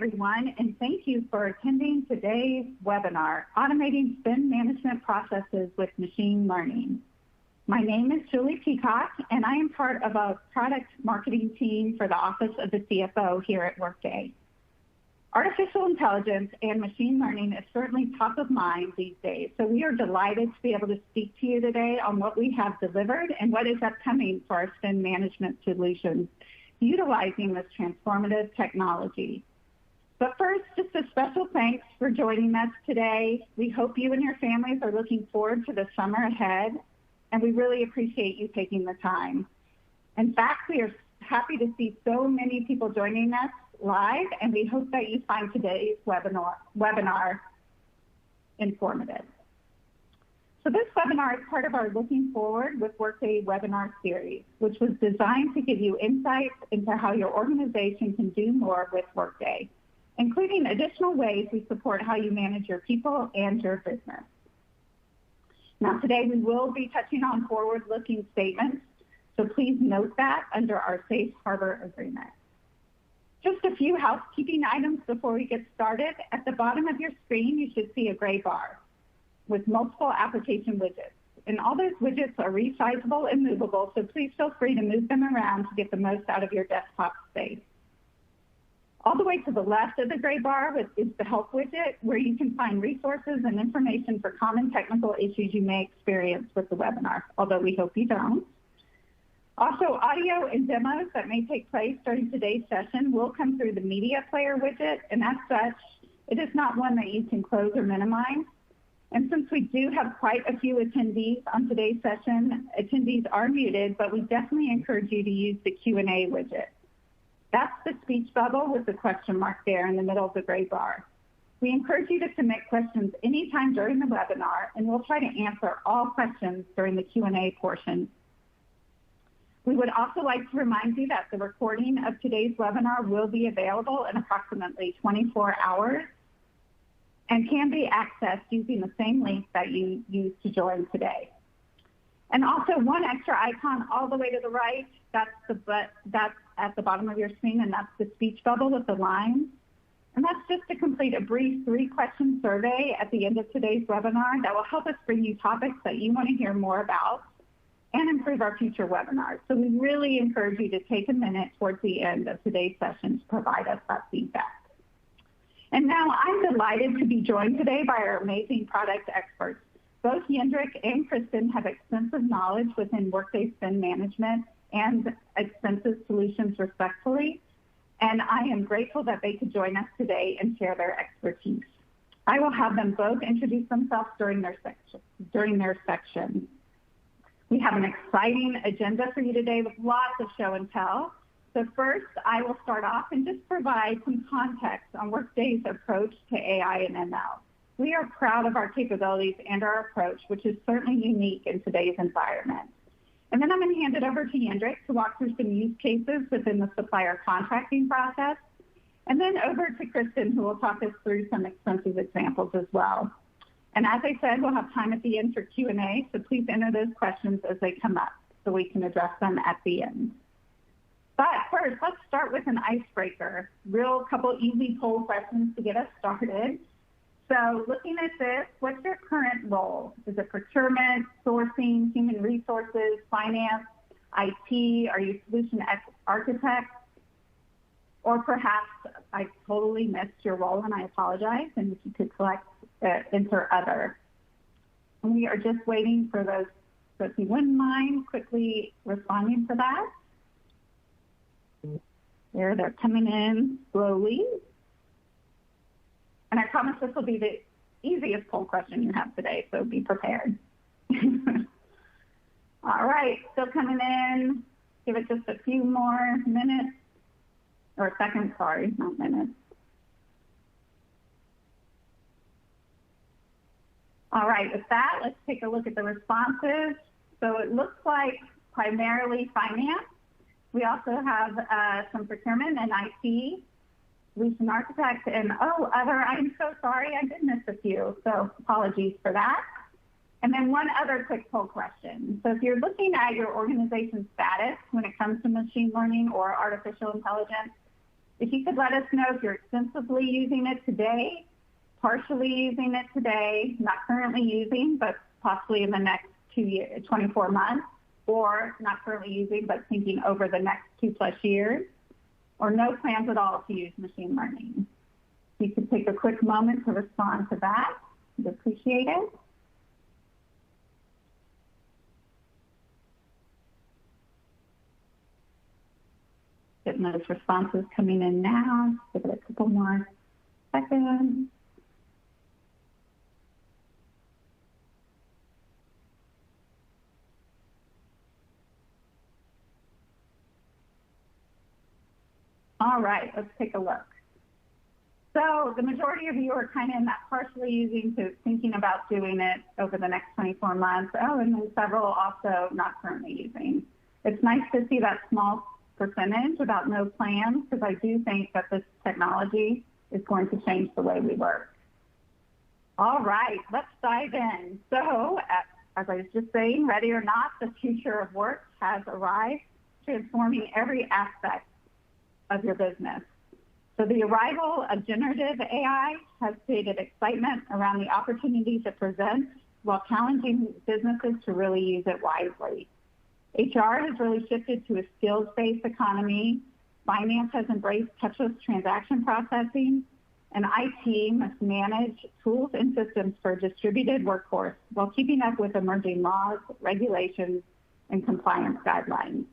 everyone, and thank you for attending today's webinar, Automating Spend Management Processes with Machine Learning. My name is Julie Peacock, and I am part of a product marketing team for the Office of the CFO here at Workday. Artificial intelligence and machine learning is certainly top of mind these days, so we are delighted to be able to speak to you today on what we have delivered and what is upcoming for our spend management solutions utilizing this transformative technology. But first, just a special thanks for joining us today. We hope you and your families are looking forward to the summer ahead, and we really appreciate you taking the time. In fact, we are happy to see so many people joining us live, and we hope that you find today's webinar informative. So this webinar is part of our Looking Forward with Workday webinar series, which was designed to give you insights into how your organization can do more with Workday, including additional ways we support how you manage your people and your business. Now today we will be touching on forward-looking statements, so please note that under our Safe Harbor Agreement. Just a few housekeeping items before we get started. At the bottom of your screen, you should see a gray bar with multiple application widgets. And all those widgets are resizable and movable, so please feel free to move them around to get the most out of your desktop space. All the way to the left of the gray bar is the Help widget, where you can find resources and information for common technical issues you may experience with the webinar, although we hope you don't. Also, audio and demos that may take place during today's session will come through the Media Player widget, and as such, it is not one that you can close or minimize. And since we do have quite a few attendees on today's session, attendees are muted, but we definitely encourage you to use the Q&A widget. That's the speech bubble with the question mark there in the middle of the gray bar. We encourage you to submit questions anytime during the webinar, and we'll try to answer all questions during the Q&A portion. We would also like to remind you that the recording of today's webinar will be available in approximately 24 hours and can be accessed using the same link that you used to join today. And also one extra icon all the way to the right, that's at the bottom of your screen, and that's the speech bubble with the lines. And that's just to complete a brief 3-question survey at the end of today's webinar that will help us bring you topics that you want to hear more about and improve our future webinars. So we really encourage you to take a minute towards the end of today's session to provide us that feedback. And now I'm delighted to be joined today by our amazing product experts. Both Jendrik and Kristen have extensive knowledge within Workday Spend Management and expenses solutions respectively, and I am grateful that they could join us today and share their expertise. I will have them both introduce themselves during their section. We have an exciting agenda for you today with lots of show and tell. So first, I will start off and just provide some context on Workday's approach to AI and ML. We are proud of our capabilities and our approach, which is certainly unique in today's environment. And then I'm going to hand it over to Jendrik to walk through some use cases within the supplier contracting process, and then over to Kristen, who will talk us through some expenses examples as well. And as I said, we'll have time at the end for Q&A, so please enter those questions as they come up so we can address them at the end. But first, let's start with an icebreaker. Real couple easy poll questions to get us started. So looking at this, what's your current role? Is it procurement, sourcing, human resources, finance, IT? Are you solution architect? Or perhaps I totally missed your role and I apologize, and if you could enter other. And we are just waiting for those, so if you wouldn't mind quickly responding to that. There, they're coming in slowly. And I promise this will be the easiest poll question you have today, so be prepared. All right, still coming in. Give it just a few more minutes, or seconds, sorry, not minutes. All right, with that, let's take a look at the responses. So it looks like primarily finance. We also have some procurement and IT, solution architect, and other. I'm so sorry, I did miss a few, so apologies for that. And then one other quick poll question. So if you're looking at your organization's status when it comes to machine learning or artificial intelligence, If you could let us know if you're extensively using it today, partially using it today, not currently using, but possibly in the next 24 months, or not currently using, but thinking over the next 2+ years, or no plans at all to use machine learning. You could take a quick moment to respond to that. I'd appreciate it. Getting those responses coming in now. Give it a couple more seconds. All right, let's take a look. So the majority of you are kind of in that partially using to thinking about doing it over the next 24 months. Oh, and then several also not currently using. It's nice to see that small percentage about no plans, because I do think that this technology is going to change the way we work. All right, let's dive in. So as I was just saying, ready or not, the future of work has arrived, transforming every aspect of your business. So the arrival of generative AI has created excitement around the opportunities it presents while challenging businesses to really use it wisely. HR has really shifted to a skills-based economy. Finance has embraced touchless transaction processing, and IT must manage tools and systems for a distributed workforce while keeping up with emerging laws, regulations, and compliance guidelines.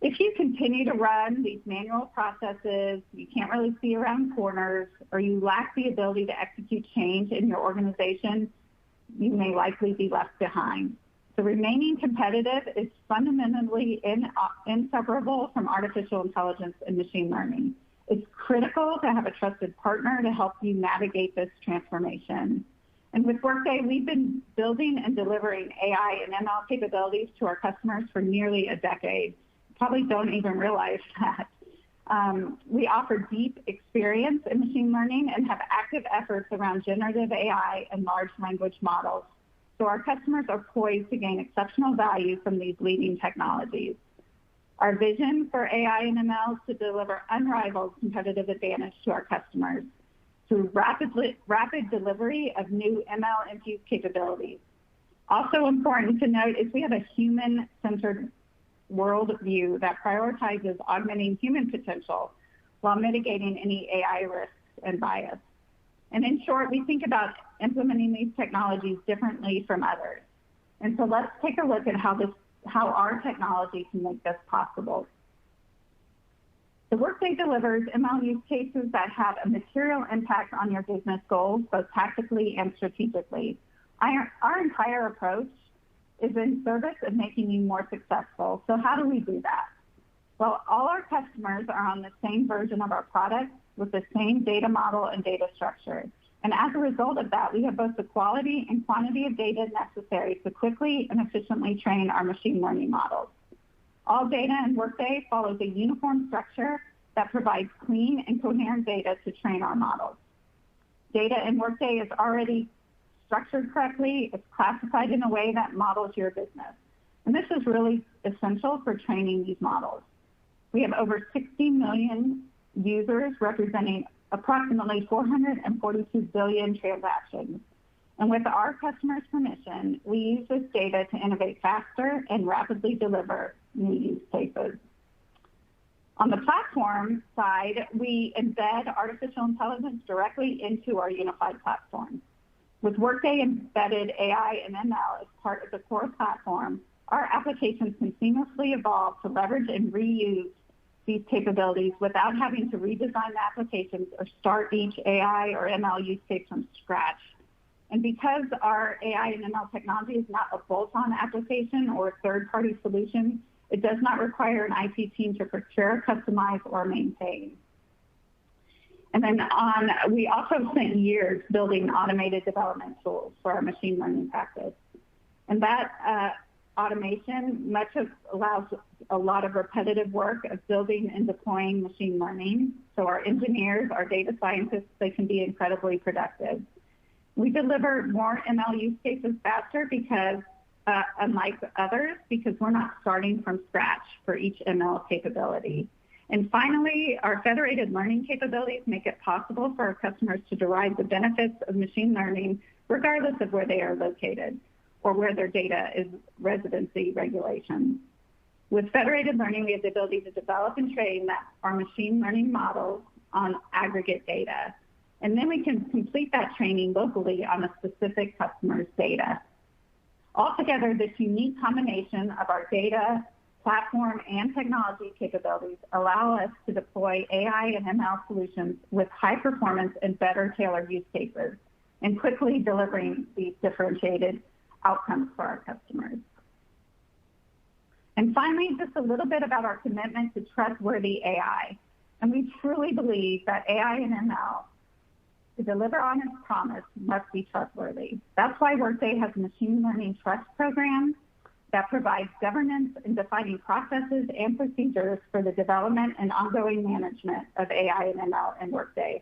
If you continue to run these manual processes, you can't really see around corners, or you lack the ability to execute change in your organization, you may likely be left behind. So remaining competitive is fundamentally inseparable from artificial intelligence and machine learning. It's critical to have a trusted partner to help you navigate this transformation. And with Workday, we've been building and delivering AI and ML capabilities to our customers for nearly a decade. Probably don't even realize that. We offer deep experience in machine learning and have active efforts around generative AI and large language models. So our customers are poised to gain exceptional value from these leading technologies. Our vision for AI and ML is to deliver unrivaled competitive advantage to our customers through rapid delivery of new ML-infused capabilities. Also important to note is we have a human-centered worldview that prioritizes augmenting human potential while mitigating any AI risks and bias. And in short, we think about implementing these technologies differently from others. And so let's take a look at how our technology can make this possible. The Workday delivers ML use cases that have a material impact on your business goals, both tactically and strategically. Our entire approach is in service of making you more successful. So how do we do that? Well, all our customers are on the same version of our product with the same data model and data structure. And as a result of that, we have both the quality and quantity of data necessary to quickly and efficiently train our machine learning models. All data in Workday follows a uniform structure that provides clean and coherent data to train our models. Data in Workday is already structured correctly. It's classified in a way that models your business. And this is really essential for training these models. We have over 60 million users representing approximately 442 billion transactions. And with our customers' permission, we use this data to innovate faster and rapidly deliver new use cases. On the platform side, we embed artificial intelligence directly into our unified platform. With Workday embedded AI and ML as part of the core platform, our applications can seamlessly evolve to leverage and reuse these capabilities without having to redesign the applications or start each AI or ML use case from scratch. And because our AI and ML technology is not a bolt-on application or a third-party solution, it does not require an IT team to procure, customize, or maintain. And then we also spent years building automated development tools for our machine learning practice. And that automation allows a lot of repetitive work of building and deploying machine learning. So our engineers, our data scientists, they can be incredibly productive. We deliver more ML use cases faster because, unlike others, because we're not starting from scratch for each ML capability. And finally, our federated learning capabilities make it possible for our customers to derive the benefits of machine learning regardless of where they are located or where their data is residency regulations. With federated learning, we have the ability to develop and train our machine learning models on aggregate data. And then we can complete that training locally on a specific customer's data. Altogether, this unique combination of our data, platform, and technology capabilities allow us to deploy AI and ML solutions with high performance and better tailored use cases, and quickly delivering these differentiated outcomes for our customers. And finally, just a little bit about our commitment to trustworthy AI. And we truly believe that AI and ML, to deliver on its promise, must be trustworthy. That's why Workday has a machine learning trust program that provides governance in defining processes and procedures for the development and ongoing management of AI and ML in Workday.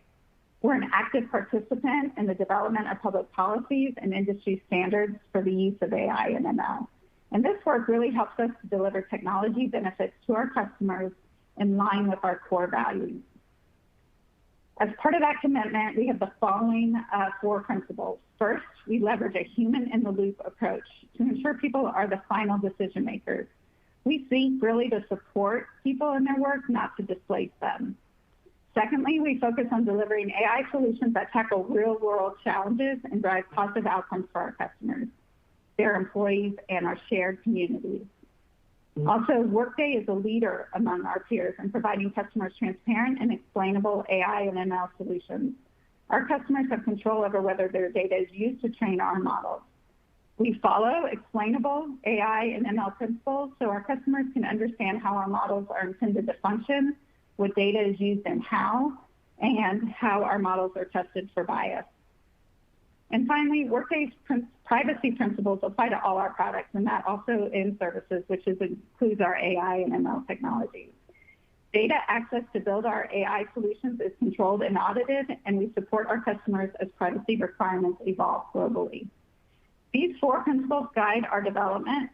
We're an active participant in the development of public policies and industry standards for the use of AI and ML. And this work really helps us to deliver technology benefits to our customers in line with our core values. As part of that commitment, we have the following 4 principles. First, we leverage a human-in-the-loop approach to ensure people are the final decision makers. We seek really to support people in their work, not to displace them. Secondly, we focus on delivering AI solutions that tackle real-world challenges and drive positive outcomes for our customers, their employees, and our shared communities. Also, Workday is a leader among our peers in providing customers transparent and explainable AI and ML solutions. Our customers have control over whether their data is used to train our models. We follow explainable AI and ML principles so our customers can understand how our models are intended to function, what data is used and how our models are tested for bias. And finally, Workday's privacy principles apply to all our products, and that also in services, which includes our AI and ML technologies. Data access to build our AI solutions is controlled and audited, and we support our customers as privacy requirements evolve globally. These 4 principles guide our development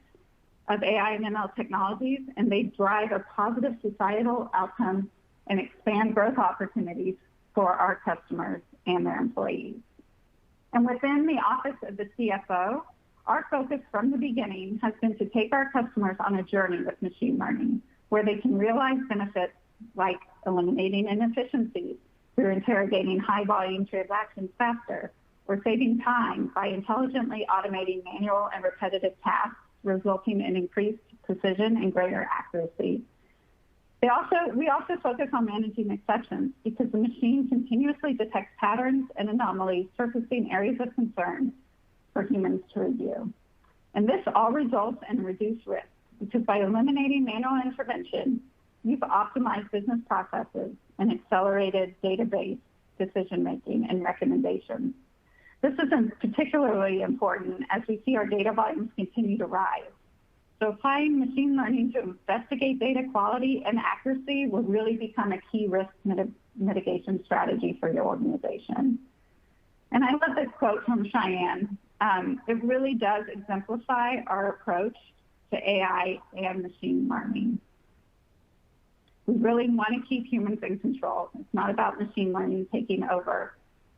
of AI and ML technologies, and they drive a positive societal outcome and expand growth opportunities for our customers and their employees. And within the Office of the CFO, our focus from the beginning has been to take our customers on a journey with machine learning, where they can realize benefits like eliminating inefficiencies through interrogating high-volume transactions faster, or saving time by intelligently automating manual and repetitive tasks, resulting in increased precision and greater accuracy. We also focus on managing exceptions because the machine continuously detects patterns and anomalies surfacing areas of concern for humans to review. And this all results in reduced risk because by eliminating manual intervention, you've optimized business processes and accelerated database decision-making and recommendations. This is particularly important as we see our data volumes continue to rise. So applying machine learning to investigate data quality and accuracy will really become a key risk mitigation strategy for your organization. And I love this quote from Cheyenne. It really does exemplify our approach to AI and machine learning. We really want to keep humans in control. It's not about machine learning taking over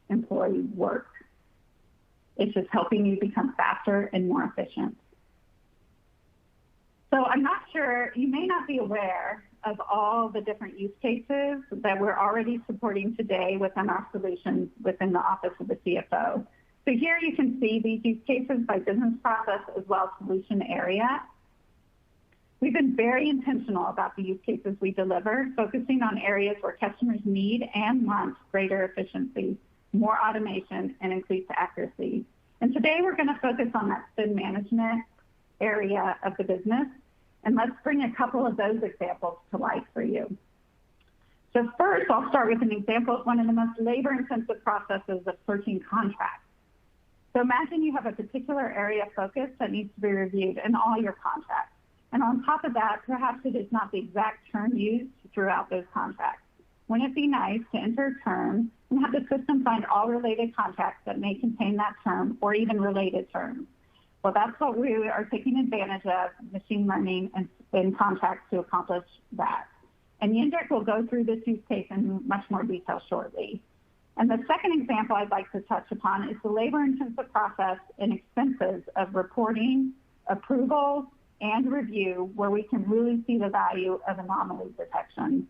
employee work. It's just helping you become faster and more efficient. So I'm not sure, you may not be aware of all the different use cases that we're already supporting today within our solutions within the Office of the CFO. So here you can see these use cases by business process as well as solution area. We've been very intentional about the use cases we deliver, focusing on areas where customers need and want greater efficiency, more automation, and increased accuracy. And today we're going to focus on that spend management area of the business. And let's bring a couple of those examples to life for you. So first, I'll start with an example of one of the most labor-intensive processes of searching contracts. So imagine you have a particular area of focus that needs to be reviewed in all your contracts. And on top of that, perhaps it is not the exact term used throughout those contracts. Wouldn't it be nice to enter a term and have the system find all related contracts that may contain that term or even related terms? Well, that's what we are taking advantage of, machine learning and in contracts to accomplish that. And Yendrik will go through this use case in much more detail shortly. And the second example I'd like to touch upon is the labor-intensive process and expenses of reporting, approval, and review, where we can really see the value of anomaly detection.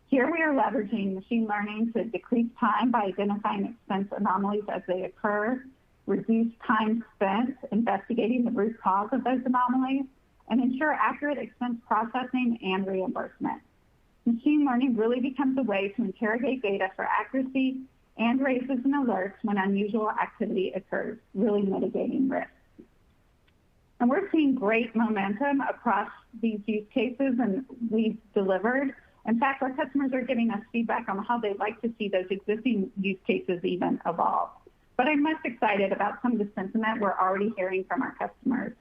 Here we are leveraging machine learning to decrease time by identifying expense anomalies as they occur, reduce time spent investigating the root cause of those anomalies, and ensure accurate expense processing and reimbursement. Machine learning really becomes a way to interrogate data for accuracy and raises an alert when unusual activity occurs, really mitigating risk. And we're seeing great momentum across these use cases, and we've delivered. In fact, our customers are giving us feedback on how they'd like to see those existing use cases even evolve. But I'm most excited about some of the sentiment we're already hearing from our customers.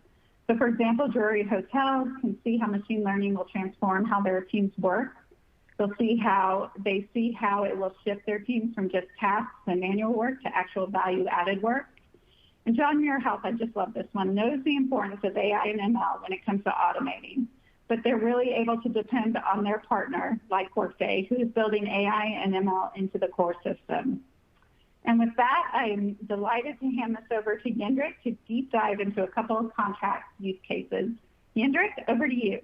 So for example, Drury Hotels can see how machine learning will transform how their teams work. They'll see how it will shift their teams from just tasks and manual work to actual value-added work. And John Muir Health, I just love this one, knows the importance of AI and ML when it comes to automating, but they're really able to depend on their partner, like Workday, who is building AI and ML into the core system. And with that, I'm delighted to hand this over to Yendrik to deep dive into a couple of contract use cases. Yendrik, over to you.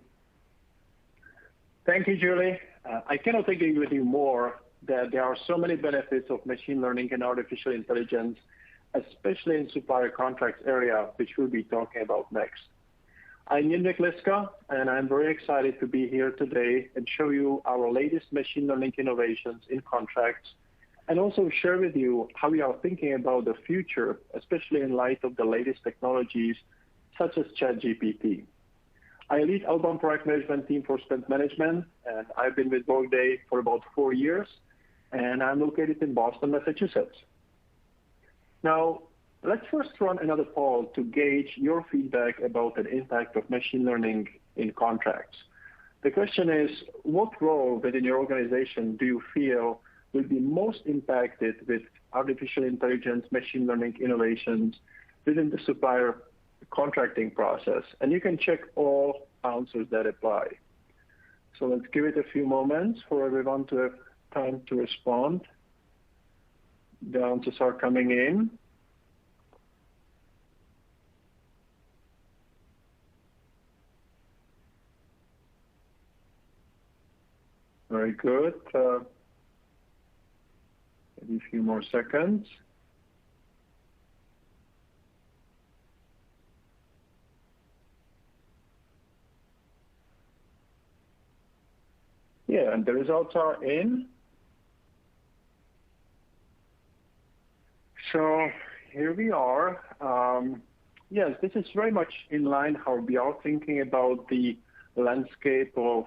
Thank you, Julie. I cannot agree with you more that there are so many benefits of machine learning and artificial intelligence, especially in supplier contracts area, which we'll be talking about next. I'm Yendrik Liska, and I'm very excited to be here today and show you our latest machine learning innovations in contracts, and also share with you how we are thinking about the future, especially in light of the latest technologies such as ChatGPT. I lead outbound product management team for spend management, and I've been with Workday for about 4 years, and I'm located in Boston, Massachusetts. Now, let's first run another poll to gauge your feedback about the impact of machine learning in contracts. The question is, what role within your organization do you feel will be most impacted with artificial intelligence, machine learning innovations within the supplier contracting process? And you can check all answers that apply. So let's give it a few moments for everyone to have time to respond. The answers are coming in. Very good. Maybe a few more seconds. Yeah, and the results are in. So here we are. Yes, this is very much in line how we are thinking about the landscape of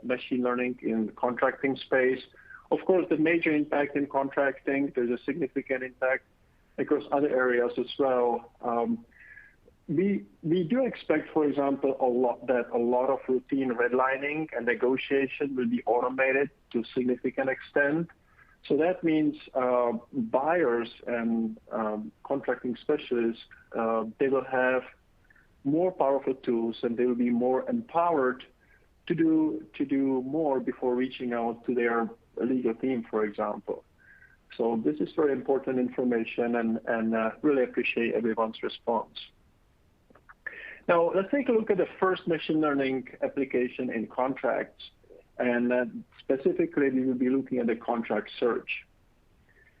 machine learning in the contracting space. Of course, the major impact in contracting, there's a significant impact across other areas as well. We do expect, for example, a lot of routine redlining and negotiation will be automated to a significant extent. So that means buyers and contracting specialists, they will have more powerful tools and they will be more empowered to do more before reaching out to their legal team, for example. So this is very important information, and really appreciate everyone's response. Now, let's take a look at the first machine learning application in contracts, and specifically we will be looking at the contract search.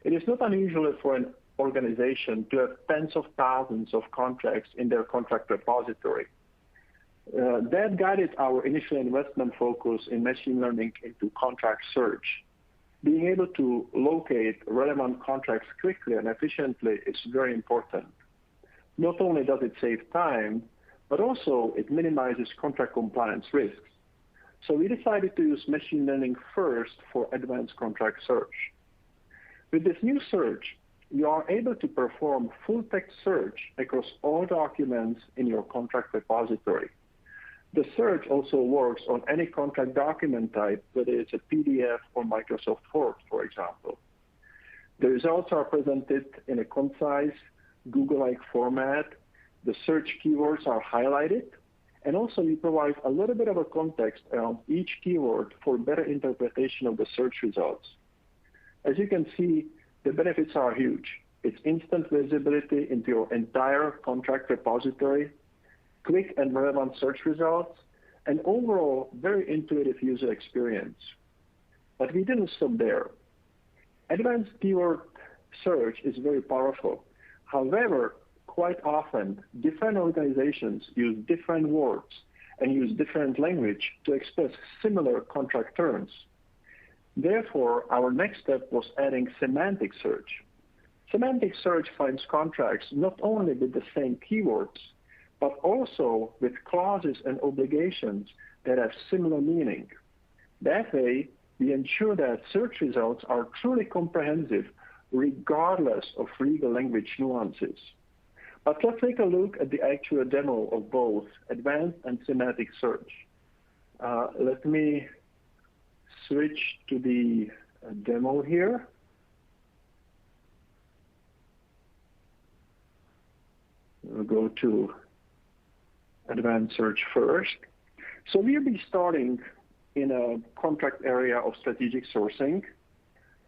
It is not unusual for an organization to have tens of thousands of contracts in their contract repository. That guided our initial investment focus in machine learning into contract search. Being able to locate relevant contracts quickly and efficiently is very important. Not only does it save time, but also it minimizes contract compliance risks. So we decided to use machine learning first for advanced contract search. With this new search, you are able to perform full text search across all documents in your contract repository. The search also works on any contract document type, whether it's a PDF or Microsoft Word, for example. The results are presented in a concise, Google-like format. The search keywords are highlighted, And also we provide a little bit of a context around each keyword for better interpretation of the search results. As you can see, the benefits are huge. It's instant visibility into your entire contract repository, quick and relevant search results, and overall very intuitive user experience. But we didn't stop there. Advanced keyword search is very powerful. However, quite often, different organizations use different words and use different language to express similar contract terms. Therefore, our next step was adding semantic search. Semantic search finds contracts not only with the same keywords, but also with clauses and obligations that have similar meaning. That way, we ensure that search results are truly comprehensive regardless of legal language nuances. But let's take a look at the actual demo of both advanced and semantic search. Let me switch to the demo here. We'll go to advanced search first. So we'll be starting in a contract area of strategic sourcing.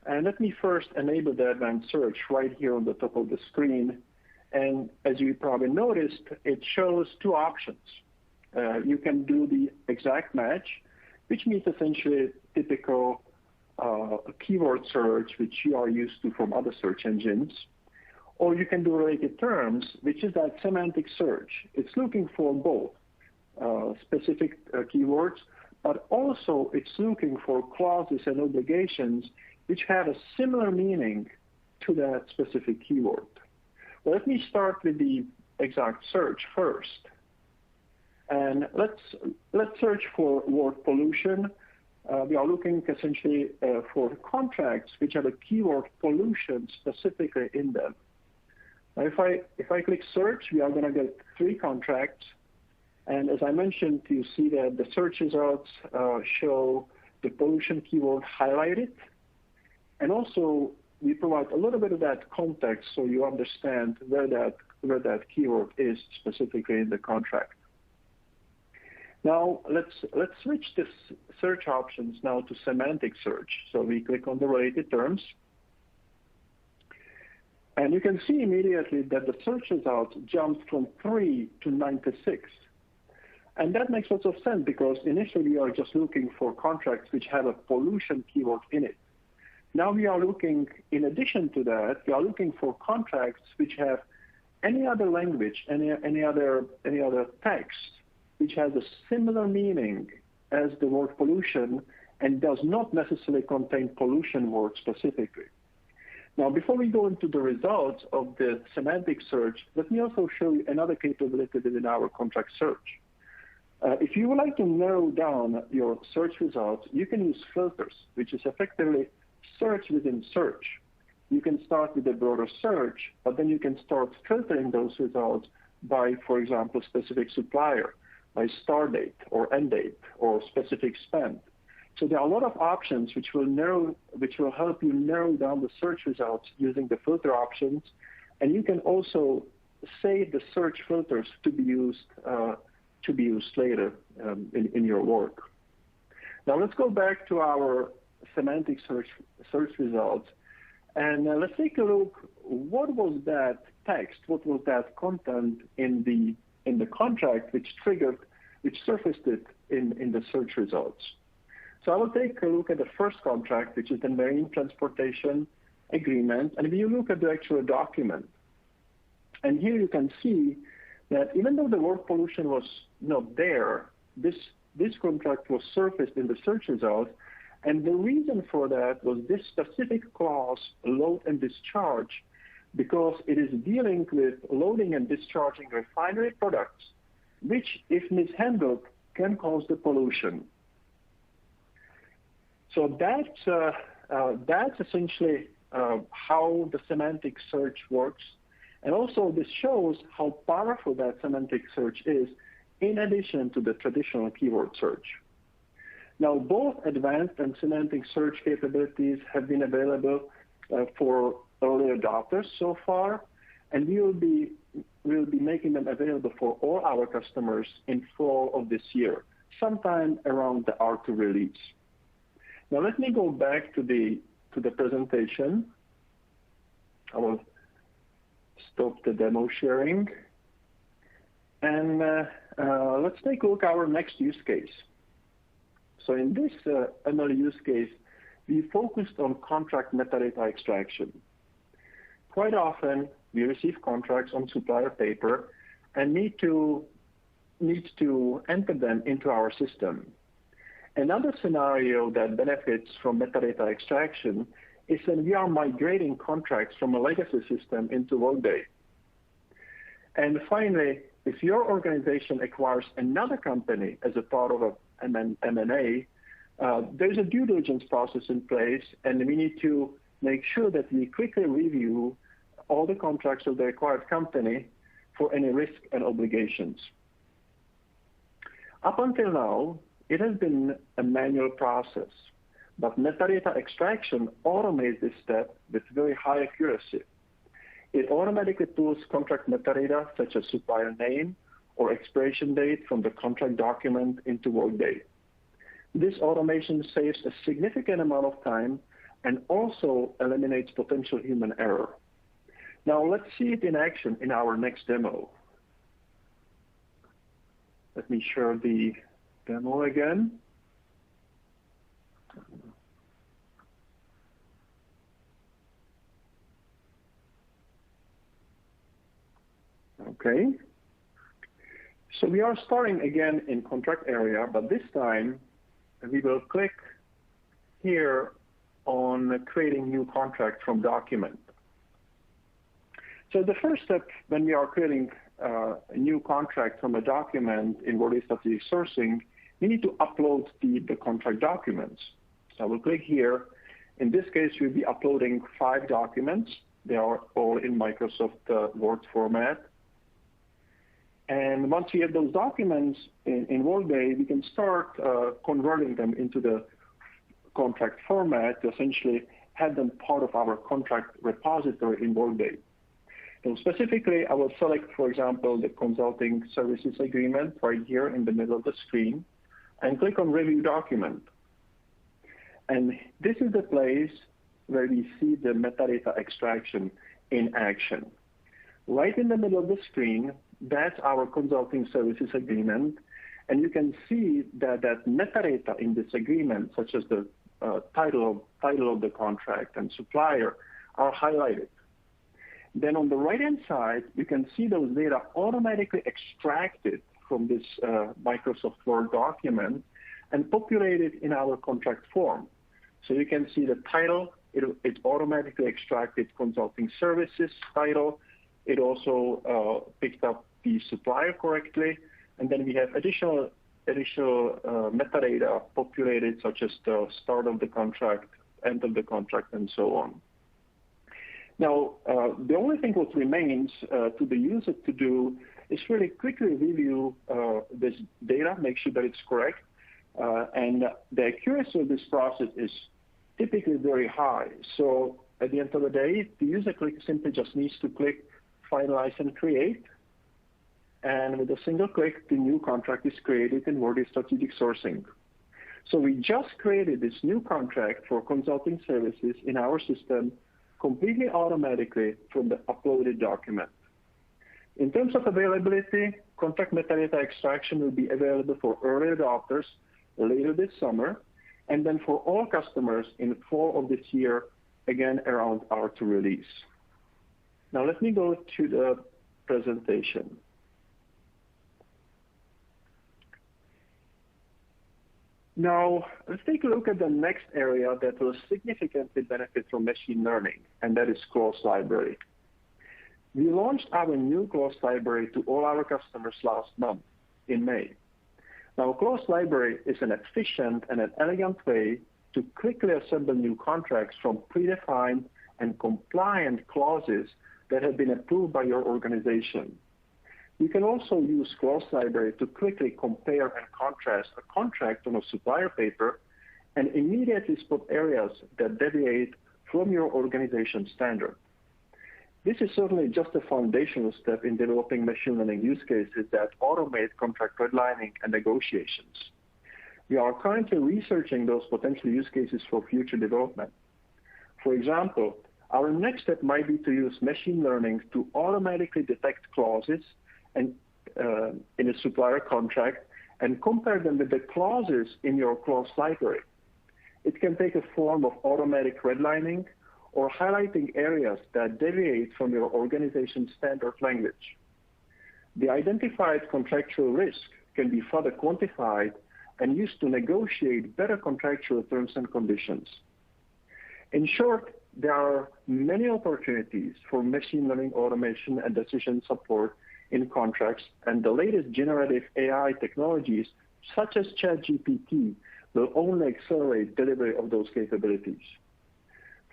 And let me first enable the advanced search right here on the top of the screen. And as you probably noticed, it shows two options. You can do the exact match, which means essentially typical keyword search, which you are used to from other search engines. Or you can do related terms, which is that semantic search. It's looking for both specific keywords, but also it's looking for clauses and obligations which have a similar meaning to that specific keyword. Well, let me start with the exact search first. And let's search for word pollution. We are looking essentially for contracts which have a keyword pollution specifically in them. Now, if I click search, we are going to get 3 contracts. And as I mentioned, you see that the search results show the pollution keyword highlighted. And also, we provide a little bit of that context so you understand where that keyword is specifically in the contract. Now, let's switch the search options now to semantic search. So we click on the related terms. And you can see immediately that the search results jumped from 3 to 96. And that makes lots of sense because initially we are just looking for contracts which have a pollution keyword in it. Now we are looking, in addition to that, we are looking for contracts which have any other language, any other text, which has a similar meaning as the word pollution and does not necessarily contain pollution word specifically. Now, before we go into the results of the semantic search, let me also show you another capability within our contract search. If you would like to narrow down your search results, you can use filters, which is effectively search within search. You can start with a broader search, but then you can start filtering those results by, for example, specific supplier, by start date or end date or specific spend. So there are a lot of options which will help you narrow down the search results using the filter options, and you can also save the search filters to be used later in your work. Now let's go back to our semantic search results, and let's take a look. What was that text? What was that content in the contract which surfaced it in the search results? So I will take a look at the first contract, which is the marine transportation agreement, and if you look at the actual document, and here you can see that even though the word pollution was not there, this contract was surfaced in the search results, and the reason for that was this specific clause, load and discharge, because it is dealing with loading and discharging refinery products, which, if mishandled, can cause the pollution. So that's essentially how the semantic search works. And also this shows how powerful that semantic search is in addition to the traditional keyword search. Now, both advanced and semantic search capabilities have been available for early adopters so far, and we will be we'll be making them available for all our customers in fall of this year, sometime around the R2 release. Now let me go back to the presentation. I will stop the demo sharing. And let's take a look at our next use case. So in this ML use case, we focused on contract metadata extraction. Quite often, we receive contracts on supplier paper and need to enter them into our system. Another scenario that benefits from metadata extraction is when we are migrating contracts from a legacy system into Workday. And finally, if your organization acquires another company as a part of an M&A, there's a due diligence process in place, and we need to make sure that we quickly review all the contracts of the acquired company for any risk and obligations. Up until now, it has been a manual process, but metadata extraction automates this step with very high accuracy. It automatically pulls contract metadata such as supplier name or expiration date from the contract document into Workday. This automation saves a significant amount of time and also eliminates potential human error. Now let's see it in action in our next demo. Let me share the demo again. Okay. So we are starting again in contract area, but this time we will click here on creating new contract from document. So the first step when we are creating a new contract from a document in Workday Strategic Sourcing, we need to upload the contract documents. So I will click here. In this case, we'll be uploading 5 documents. They are all in Microsoft Word format. And once we have those documents in Workday, we can start converting them into the contract format to essentially have them part of our contract repository in Workday. So specifically, I will select, for example, the consulting services agreement right here in the middle of the screen and click on Review Document. And this is the place where we see the metadata extraction in action. Right in the middle of the screen, that's our consulting services agreement. And you can see that metadata in this agreement, such as the title of the contract and supplier, are highlighted. Then on the right-hand side, you can see those data automatically extracted from this Microsoft Word document and populated in our contract form. So you can see the title, it automatically extracted consulting services title. It also picked up the supplier correctly. And then we have additional metadata populated, such as the start of the contract, end of the contract, and so on. Now, the only thing that remains to the user to do is really quickly review this data, make sure that it's correct. And the accuracy of this process is typically very high. So at the end of the day, the user simply just needs to click Finalize and Create. And with a single click, the new contract is created in Workday Strategic Sourcing. So we just created this new contract for consulting services in our system completely automatically from the uploaded document. In terms of availability, contract metadata extraction will be available for early adopters later this summer, and then for all customers in the fall of this year, again around R2 release. Now let me go to the presentation. Now, let's take a look at the next area that will significantly benefit from machine learning, and that is clause library. We launched our new clause library to all our customers last month in May. Now, clause library is an efficient and an elegant way to quickly assemble new contracts from predefined and compliant clauses that have been approved by your organization. You can also use clause library to quickly compare and contrast a contract on a supplier paper and immediately spot areas that deviate from your organization standard. This is certainly just a foundational step in developing machine learning use cases that automate contract redlining and negotiations. We are currently researching those potential use cases for future development. For example, our next step might be to use machine learning to automatically detect clauses in a supplier contract and compare them with the clauses in your clause library. It can take a form of automatic redlining or highlighting areas that deviate from your organization's standard language. The identified contractual risk can be further quantified and used to negotiate better contractual terms and conditions. In short, there are many opportunities for machine learning automation and decision support in contracts, and the latest generative AI technologies, such as ChatGPT, will only accelerate delivery of those capabilities.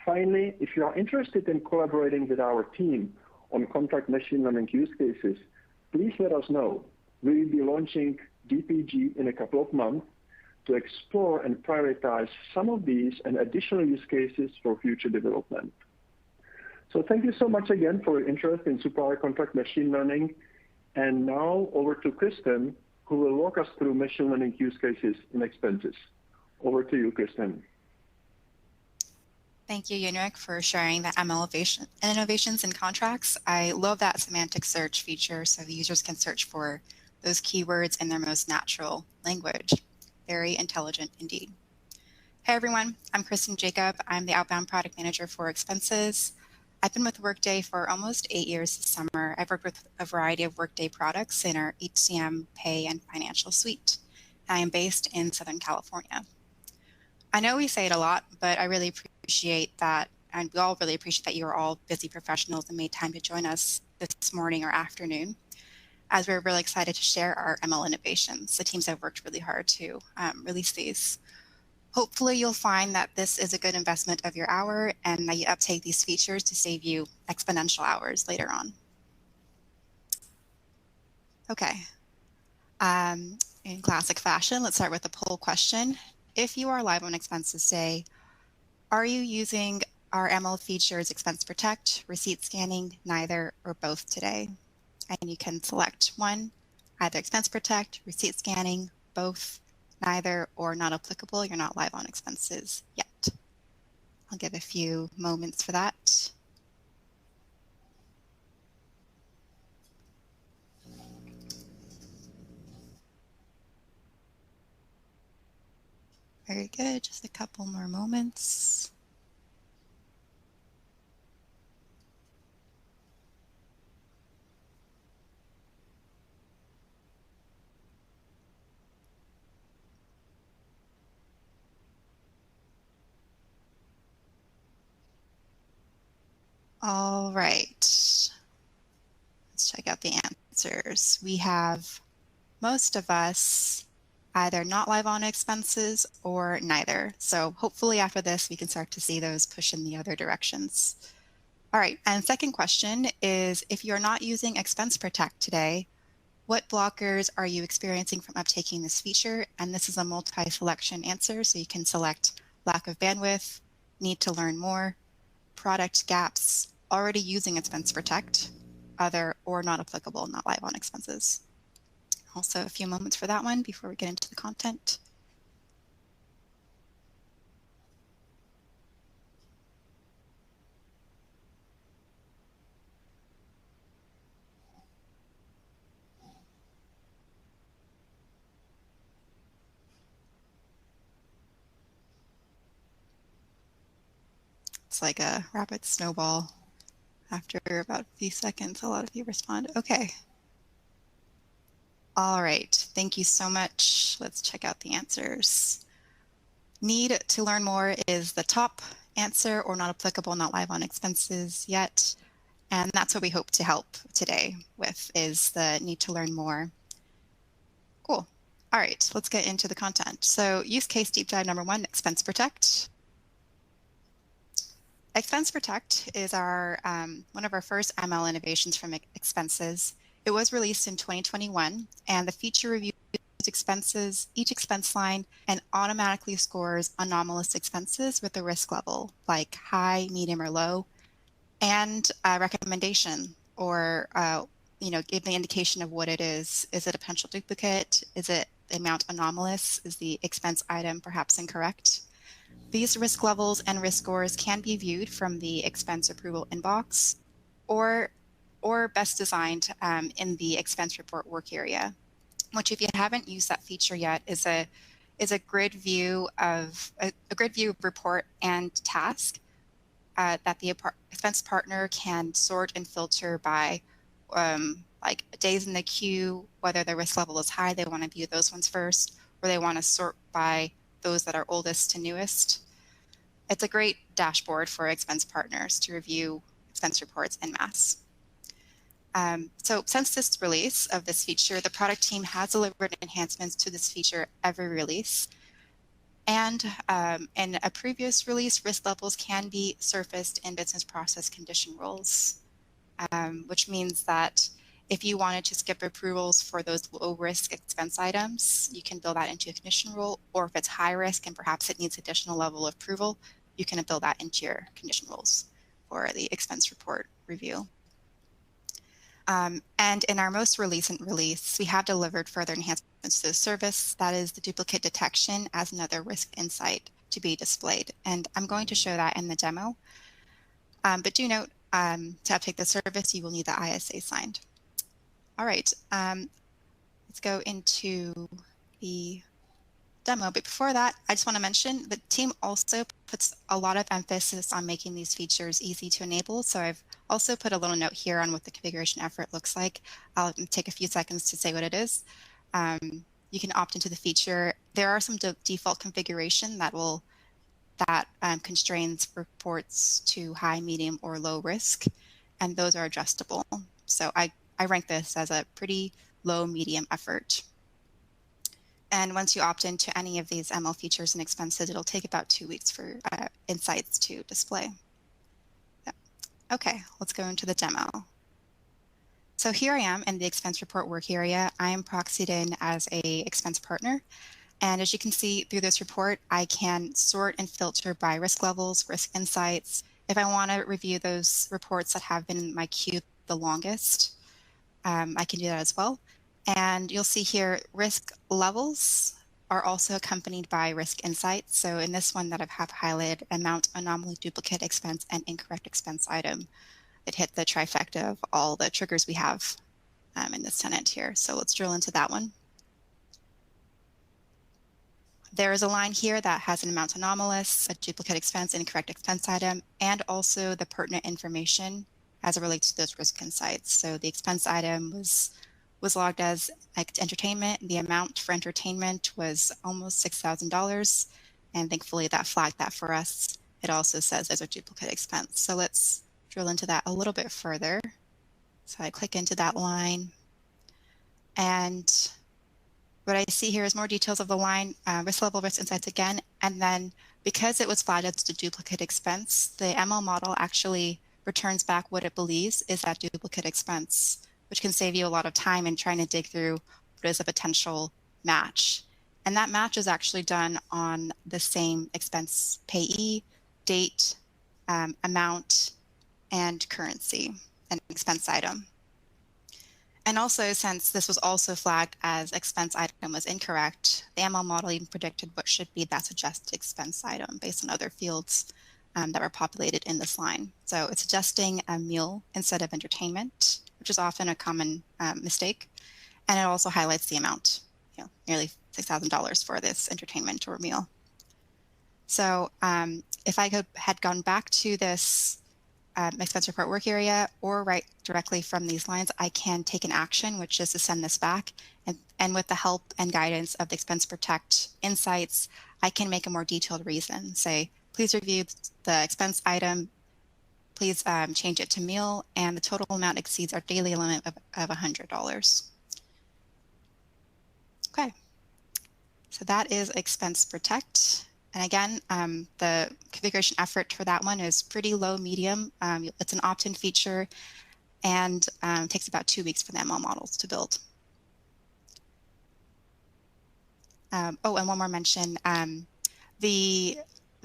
Finally, if you are interested in collaborating with our team on contract machine learning use cases, please let us know. We will be launching DPG in a couple of months to explore and prioritize some of these and additional use cases for future development. So thank you so much again for your interest in supplier contract machine learning. And now over to Kristen, who will walk us through machine learning use cases in expenses. Over to you, Kristen. Thank you, Yunrik, for sharing the ML innovations in contracts. I love that semantic search feature so the users can search for those keywords in their most natural language. Very intelligent indeed. Hey everyone, I'm Kristen Jacob. I'm the Outbound Product Manager for Expenses. I've been with Workday for almost 8 years this summer. I've worked with a variety of Workday products in our HCM, Pay, and Financial suite. I am based in Southern California. I know we say it a lot, but I really appreciate that, and we all really appreciate that you are all busy professionals and made time to join us this morning or afternoon, as we're really excited to share our ML innovations. The teams have worked really hard to release these. Hopefully you'll find that this is a good investment of your hour and that you uptake these features to save you exponential hours later on. Okay, in classic fashion, let's start with a poll question. If you are live on Expenses Day, are you using our ML features Expense Protect, Receipt Scanning, neither, or both today? And you can select one, either Expense Protect, Receipt Scanning, both, neither, or not applicable. You're not live on Expenses yet. I'll give a few moments for that. Very good, just a couple more moments. All right, let's check out the answers. We have most of us either not live on Expenses or neither. So hopefully after this, we can start to see those push in the other directions. All right, and second question is, if you're not using Expense Protect today, what blockers are you experiencing from uptaking this feature? And this is a multi-selection answer, so you can select lack of bandwidth, need to learn more, product gaps, already using Expense Protect, other, or not applicable, not live on Expenses. Also a few moments for that one before we get into the content. It's like a rapid snowball. After about a few seconds, a lot of you respond. Okay. All right, thank you so much. Let's check out the answers. Need to learn more is the top answer, or not applicable, not live on Expenses yet. And that's what we hope to help today with, is the need to learn more. Cool. All right, let's get into the content. So use case deep dive number 1, Expense Protect. Expense Protect is our one of our first ML innovations from Expenses. It was released in 2021, and the feature reviews expenses, each expense line, and automatically scores anomalous expenses with a risk level, like high, medium, or low, and a recommendation, or give the indication of what it is. Is it a potential duplicate? Is it the amount anomalous? Is the expense item perhaps incorrect? These risk levels and risk scores can be viewed from the expense approval inbox, or best designed in the expense report work area, which, if you haven't used that feature yet, is a grid view of a grid view of report and task that the expense partner can sort and filter by like days in the queue, whether the risk level is high, they want to view those ones first, or they want to sort by those that are oldest to newest. It's a great dashboard for expense partners to review expense reports en masse. So since this release of this feature, the product team has delivered enhancements to this feature every release. And in a previous release, risk levels can be surfaced in business process condition rules, which means that if you wanted to skip approvals for those low-risk expense items, you can build that into a condition rule, or if it's high risk and perhaps it needs additional level of approval, you can build that into your condition rules for the expense report review. And in our most recent release, we have delivered further enhancements to the service. That is the duplicate detection as another risk insight to be displayed. And I'm going to show that in the demo. But do note, to uptake the service, you will need the ISA signed. All right, let's go into the demo. But before that, I just want to mention the team also puts a lot of emphasis on making these features easy to enable. So I've also put a little note here on what the configuration effort looks like. I'll take a few seconds to say what it is. You can opt into the feature. There are some default configuration that constrains reports to high, medium, or low risk, and those are adjustable. So I rank this as a pretty low, medium effort. And once you opt into any of these ML features and expenses, it'll take about 2 weeks for insights to display. Okay, let's go into the demo. So here I am in the expense report work area. I am proxied in as a expense partner. And as you can see through this report, I can sort and filter by risk levels, risk insights. If I want to review those reports that have been in my queue the longest, I can do that as well. And you'll see here, risk levels are also accompanied by risk insights. So in this one that I have highlighted, amount, anomaly, duplicate expense, and incorrect expense item, it hit the trifecta of all the triggers we have in this tenant here. So let's drill into that one. There is a line here that has an amount anomalous, a duplicate expense, incorrect expense item, and also the pertinent information as it relates to those risk insights. So the expense item was logged as entertainment. The amount for entertainment was almost $6,000, and thankfully that flagged that for us. It also says there's a duplicate expense. So let's drill into that a little bit further. So I click into that line, and what I see here is more details of the line, risk level, risk insights again, and then because it was flagged as a duplicate expense, the ML model actually returns back what it believes is that duplicate expense, which can save you a lot of time in trying to dig through what is a potential match. And that match is actually done on the same expense payee, date, amount, and currency, and expense item. And also, since this was also flagged as expense item was incorrect, the ML model even predicted what should be that suggested expense item based on other fields that were populated in this line. So it's suggesting a meal instead of entertainment, which is often a common mistake. And it also highlights the amount, nearly $6,000 for this entertainment or meal. So if I had gone back to this expense report work area or write directly from these lines, I can take an action, which is to send this back. And with the help and guidance of the Expense Protect insights, I can make a more detailed reason. Say, please review the expense item, please change it to meal, and the total amount exceeds our daily limit of $100. Okay, so that is Expense Protect. And again, the configuration effort for that one is pretty low, medium. It's an opt-in feature and takes about 2 weeks for the ML models to build. Oh, and one more mention. The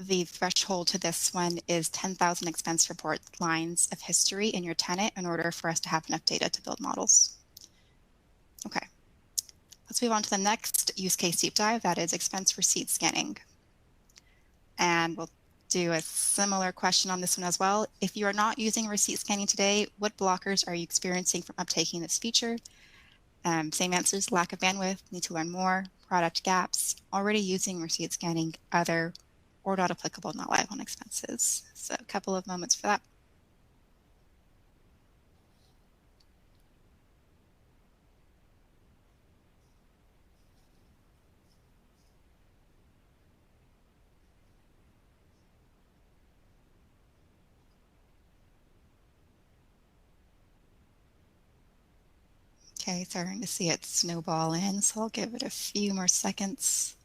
the threshold to this one is 10,000 expense report lines of history in your tenant in order for us to have enough data to build models. Okay, let's move on to the next use case deep dive, that is expense receipt scanning. And we'll do a similar question on this one as well. If you are not using receipt scanning today, what blockers are you experiencing from uptaking this feature? Same answers: lack of bandwidth, need to learn more, product gaps, already using receipt scanning, other, or not applicable, not live on expenses. So a couple of moments for that. Okay, starting to see it snowball in, so I'll give it a few more seconds.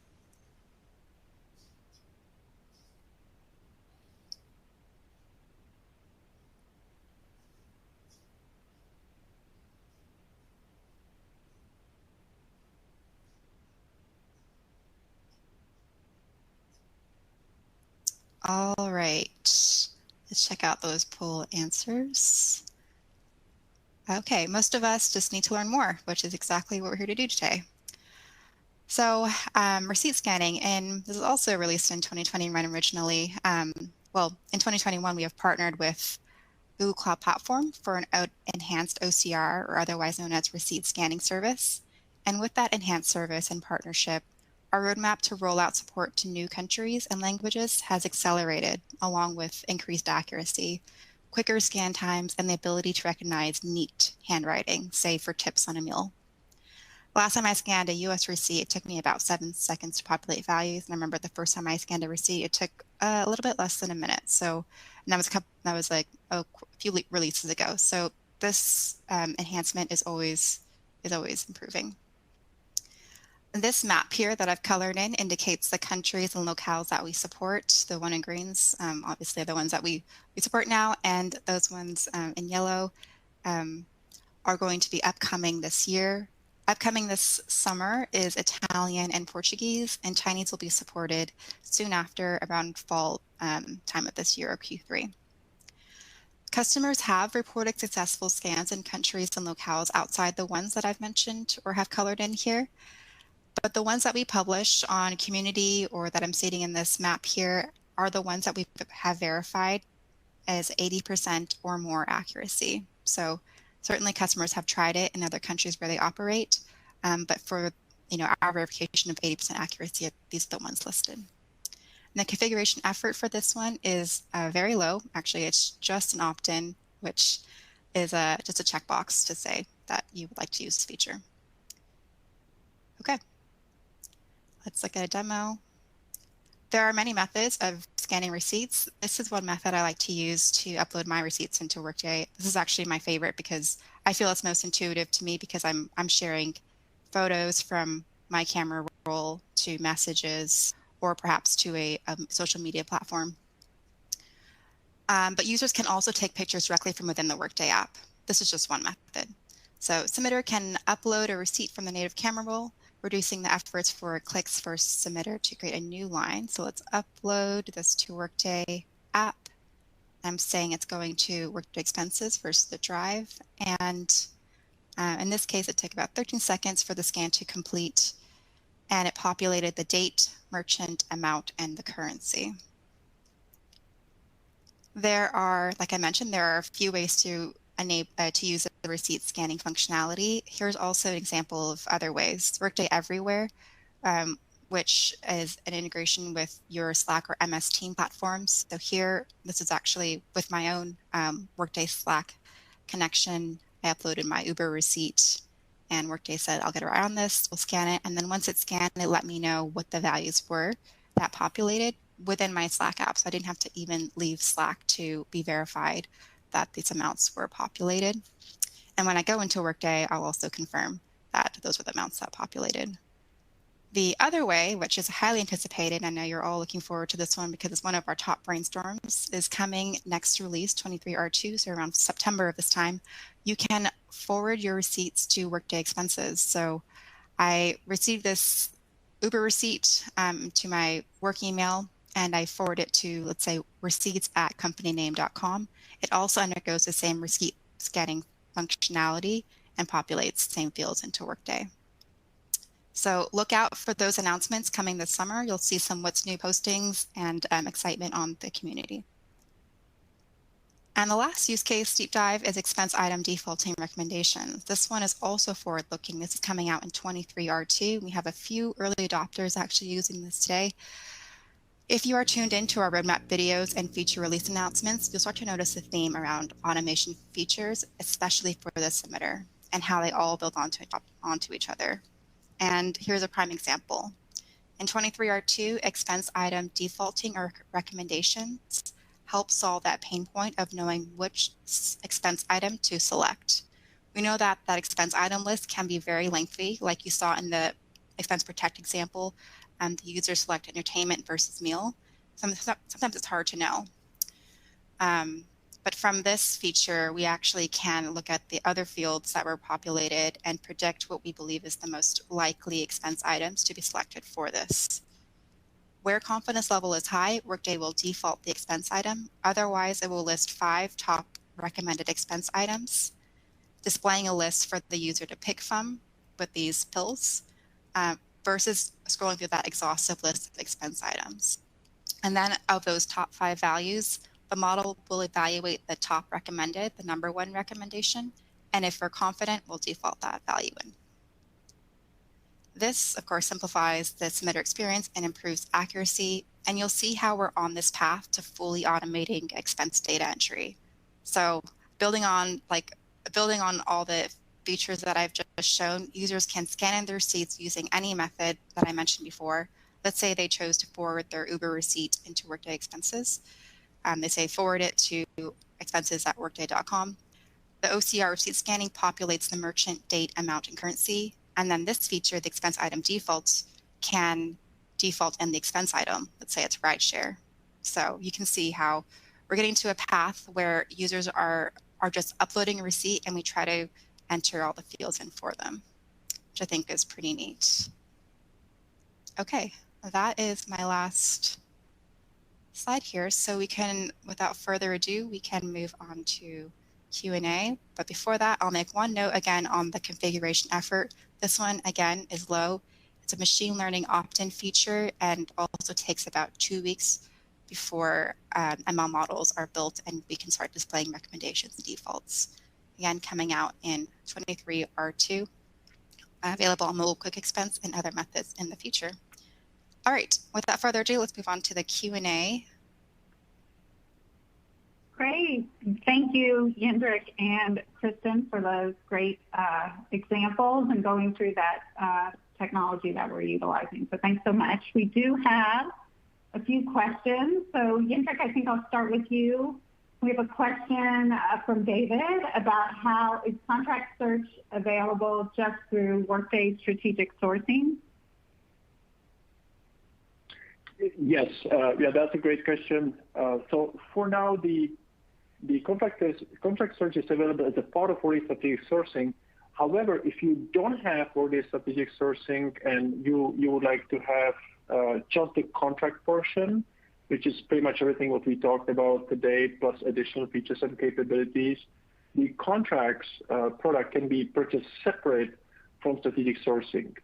All right, let's check out those poll answers. Okay, most of us just need to learn more, which is exactly what we're here to do today. So receipt scanning, and this is also released in 2021 originally. Well, in 2021, we have partnered with Google Cloud Platform for an enhanced OCR, or otherwise known as receipt scanning service. And with that enhanced service and partnership, our roadmap to roll out support to new countries and languages has accelerated, along with increased accuracy, quicker scan times, and the ability to recognize neat handwriting, say for tips on a meal. Last time I scanned a US receipt, it took me about 7 seconds to populate values. And I remember the first time I scanned a receipt, it took a little bit less than a minute. So and that was like a few releases ago. So this enhancement is always improving. This map here that I've colored in indicates the countries and locales that we support. The one in greens, obviously, are the ones that we support now, and those ones in yellow are going to be upcoming this year. Upcoming this summer is Italian and Portuguese, and Chinese will be supported soon after, around fall time of this year, or Q3. Customers have reported successful scans in countries and locales outside the ones that I've mentioned or have colored in here. But the ones that we publish on community, or that I'm stating in this map here, are the ones that we have verified as 80% or more accuracy. So certainly customers have tried it in other countries where they operate, but for our verification of 80% accuracy, these are the ones listed. And the configuration effort for this one is very low. Actually, it's just an opt-in, which is just a checkbox to say that you would like to use this feature. Okay, let's look at a demo. There are many methods of scanning receipts. This is one method I like to use to upload my receipts into Workday. This is actually my favorite because I feel it's most intuitive to me, because I'm sharing photos from my camera roll to messages, or perhaps to a social media platform. But users can also take pictures directly from within the Workday app. This is just one method. So submitter can upload a receipt from the native camera roll, reducing the efforts for clicks for submitter to create a new line. So let's upload this to Workday app. I'm saying it's going to Workday expenses versus the drive. And in this case, it took about 13 seconds for the scan to complete. And it populated the date, merchant, amount, and the currency. There are, like I mentioned, there are a few ways to use the receipt scanning functionality. Here's also an example of other ways. Workday Everywhere, which is an integration with your Slack or MS Team platforms. So here, this is actually with my own Workday Slack connection. I uploaded my Uber receipt, and Workday said, I'll get around this, we'll scan it. And then once it's scanned, it let me know what the values were that populated within my Slack app. So I didn't have to even leave Slack to be verified that these amounts were populated. And when I go into Workday, I'll also confirm that those were the amounts that populated. The other way, which is highly anticipated, I know you're all looking forward to this one because it's one of our top brainstorms, is coming next release, 23R2, so around September of this time. You can forward your receipts to Workday expenses. So I received this Uber receipt to my work email, and I forward it to, let's say, receipts@companyname.com, it also undergoes the same receipt scanning functionality and populates the same fields into Workday. So look out for those announcements coming this summer. You'll see some what's new postings and excitement on the community. And the last use case deep dive is expense item defaulting recommendations. This one is also forward-looking. This is coming out in 23R2. We have a few early adopters actually using this today. If you are tuned into our roadmap videos and feature release announcements, you'll start to notice a theme around automation features, especially for the submitter, and how they all build onto each other. And here's a prime example. In 23R2, expense item defaulting or recommendations help solve that pain point of knowing which expense item to select. We know that that expense item list can be very lengthy, like you saw in the expense protect example. The user select entertainment versus meal. Sometimes it's hard to know. But from this feature, we actually can look at the other fields that were populated and predict what we believe is the most likely expense items to be selected for this. Where confidence level is high, Workday will default the expense item. Otherwise, it will list 5 top recommended expense items, displaying a list for the user to pick from with these pills, versus scrolling through that exhaustive list of expense items. And then of those top 5 values, the model will evaluate the top recommended, the number 1 recommendation, and if we're confident, we'll default that value in. This, of course, simplifies the submitter experience and improves accuracy, and you'll see how we're on this path to fully automating expense data entry. So building on all the features that I've just shown, users can scan in their receipts using any method that I mentioned before. Let's say they chose to forward their Uber receipt into Workday expenses. They say forward it to expenses@workday.com. The OCR receipt scanning populates the merchant, date, amount, and currency. And then this feature, the expense item defaults, can default in the expense item. Let's say it's rideshare. So you can see how we're getting to a path where users are just uploading a receipt and we try to enter all the fields in for them, which I think is pretty neat. Okay, that is my last slide here. So we can, without further ado, we can move on to Q&A. But before that, I'll make one note again on the configuration effort. This one, again, is low. It's a machine learning opt-in feature and also takes about 2 weeks before ML models are built and we can start displaying recommendations and defaults. Again, coming out in 23R2, available on mobile quick expense and other methods in the future. All right, without further ado, let's move on to the Q&A. Great. Thank you, Jendrik and Kristen, for those great examples and going through that technology that we're utilizing. So thanks so much. We do have a few questions. So Jendrik, I think I'll start with you. We have a question from David about how is contract search available just through Workday strategic sourcing? Yes, yeah, that's a great question. So for now, the contract search is available as a part of Workday strategic sourcing. However, if you don't have Workday strategic sourcing and you would like to have just the contract portion, which is pretty much everything what we talked about today, plus additional features and capabilities, the contracts product can be purchased separate from strategic sourcing.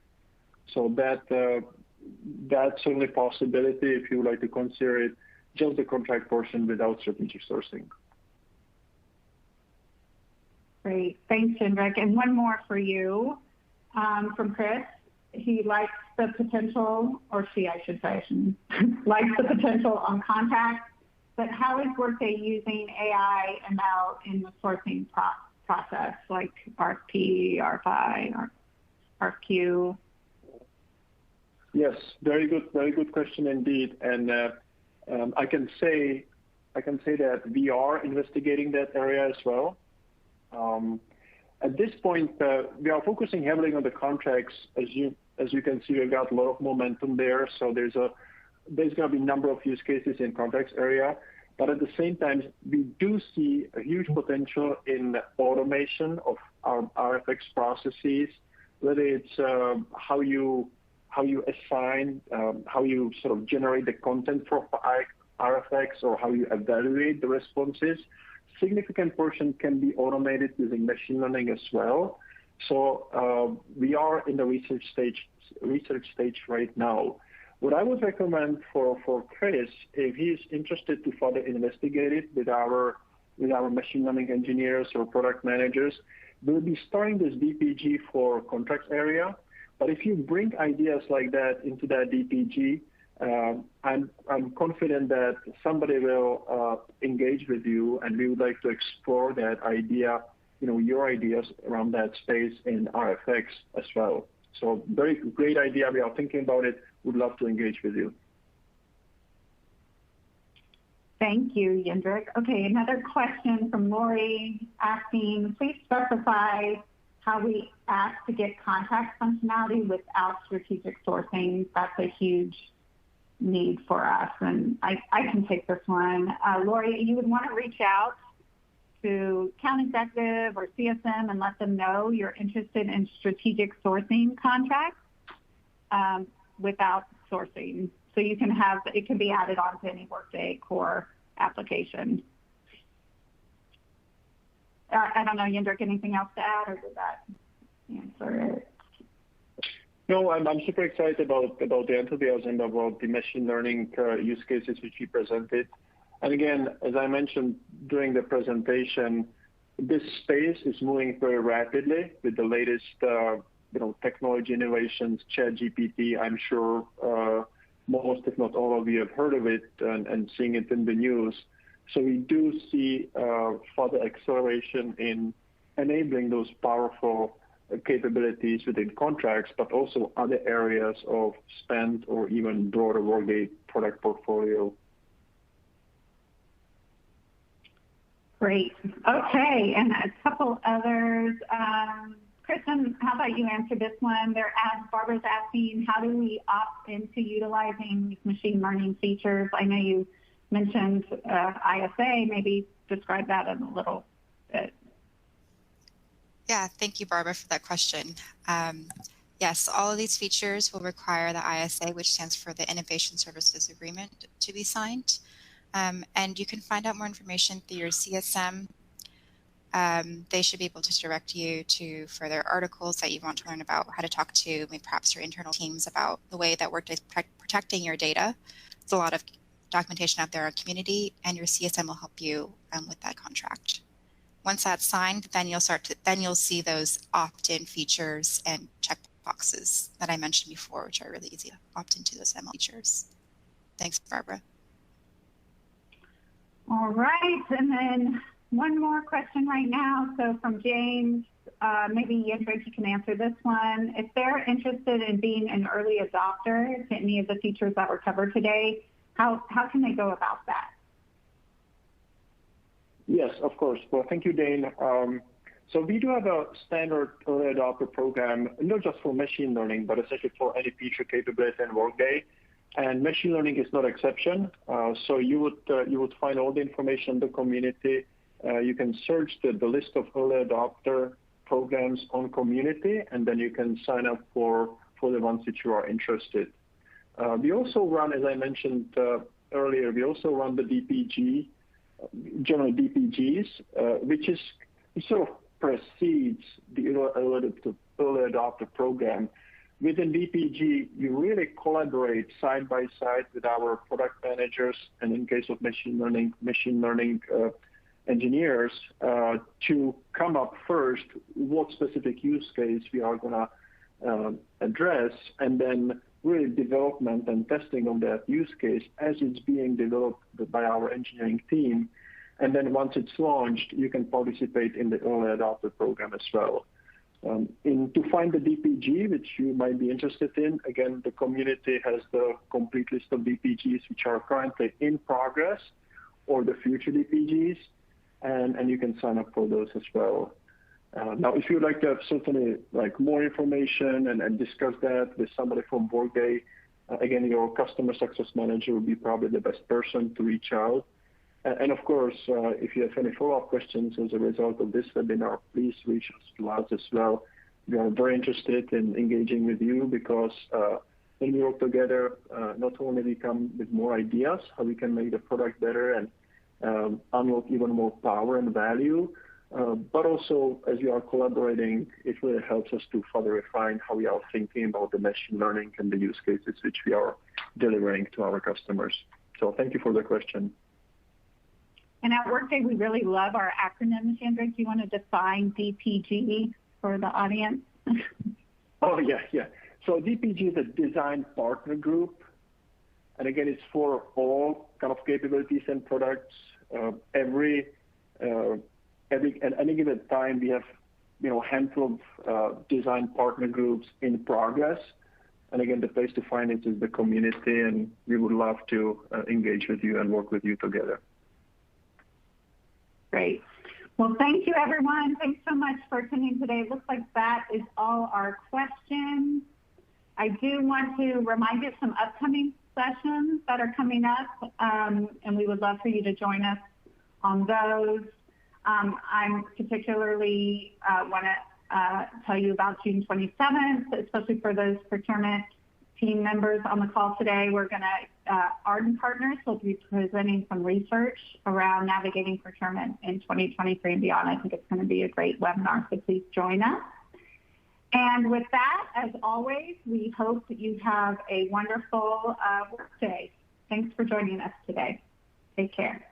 So that's certainly a possibility if you would like to consider it just the contract portion without strategic sourcing. Great. Thanks, Jendrik. And one more for you from Chris. He likes the potential, or she, I should say, likes the potential on contacts, but how is Workday using AI ML in the sourcing process, like RFP, RFI, RFQ? Yes, very good question indeed. And I can say that we are investigating that area as well. At this point, we are focusing heavily on the contracts. As you can see, we've got a lot of momentum there. So there's going to be a number of use cases in contracts area. But at the same time, we do see a huge potential in automation of our RFX processes, whether it's how you how you assign, how you sort of generate the content for RFX, or how you evaluate the responses. Significant portion can be automated using machine learning as well. So we are in the research stage right now. What I would recommend for Chris, if he's interested to further investigate it with our machine learning engineers or product managers, we'll be starting this DPG for contracts area. But if you bring ideas like that into that DPG, I'm confident that somebody will engage with you, and we would like to explore that idea, your ideas around that space in RFX as well. So very great idea. We are thinking about it. Would love to engage with you. Thank you, Jindrik. Okay, another question from Lori asking, please specify how we ask to get contract functionality without strategic sourcing. That's a huge need for us, and I can take this one. Lori, you would want to reach out to account executive or CSM and let them know you're interested in strategic sourcing contracts without sourcing. So you can have, it can be added onto any Workday core application. I don't know, Jindrik, anything else to add, or did that answer it? No, I'm super excited about the enthusiasm about the machine learning use cases which you presented. And again, as I mentioned during the presentation, this space is moving very rapidly with the latest technology innovations, ChatGPT. I'm sure most, if not all of you, have heard of it and seeing it in the news. So we do see further acceleration in enabling those powerful capabilities within contracts, but also other areas of spend or even broader Workday product portfolio. Great. Okay, and a couple others. Kristen, how about you answer this one? Barbara's asking, how do we opt into utilizing these machine learning features? I know you mentioned ISA. Maybe describe that in a little bit. Yeah, thank you, Barbara, for that question. Yes, all of these features will require the ISA, which stands for the Innovation Services Agreement, to be signed. And you can find out more information through your CSM. They should be able to direct you to further articles that you want to learn about, how to talk to maybe perhaps your internal teams about the way that Workday is protecting your data. There's a lot of documentation out there in our community, and your CSM will help you with that contract. Once that's signed, then you'll see those opt-in features and checkboxes that I mentioned before, which are really easy to opt into those ML features. Thanks, Barbara. All right, and then one more question right now. So from James, maybe Jindrik, you can answer this one. If they're interested in being an early adopter to any of the features that were covered today, how can they go about that? Yes, of course. Well, thank you, Dane. So we do have a standard early adopter program, not just for machine learning, but essentially for any feature capability in Workday. And machine learning is no exception. So you would find all the information in the community. You can search the list of early adopter programs on community, and then you can sign up for the ones that you are interested. We also run, as I mentioned earlier, we also run the DPG, general DPGs, which sort of precedes the early adopter program. Within DPG, you really collaborate side by side with our product managers, and in case of machine learning engineers, to come up first what specific use case we are going to address, and then really development and testing of that use case as it's being developed by our engineering team. And then once it's launched, you can participate in the early adopter program as well. To find the DPG, which you might be interested in, again, the community has the complete list of DPGs which are currently in progress or the future DPGs, and you can sign up for those as well. Now, if you'd like to have certainly more information and discuss that with somebody from Workday, again, your customer success manager would be probably the best person to reach out. And of course, if you have any follow-up questions as a result of this webinar, please reach out to us as well. We are very interested in engaging with you because when we work together, not only we come with more ideas, how we can make the product better and unlock even more power and value, but also as we are collaborating, it really helps us to further refine how we are thinking about the machine learning and the use cases which we are delivering to our customers. So thank you for the question. And at Workday, we really love our acronyms. Andrew, do you want to define DPG for the audience? Oh, yeah. So DPG is a design partner group. And again, it's for all kind of capabilities and products. At any given time, we have a handful of design partner groups in progress. And again, the place to find it is the community, and we would love to engage with you and work with you together. Great. Well, thank you, everyone. Thanks so much for attending today. It looks like that is all our questions. I do want to remind you of some upcoming sessions that are coming up, and we would love for you to join us on those. I'm particularly want to tell you about June 27th, especially for those procurement team members on the call today. We're going to, Arden Partners will be presenting some research around navigating procurement in 2023 and beyond. I think it's going to be a great webinar, so please join us. And with that, as always, we hope that you have a wonderful work day. Thanks for joining us today. Take care.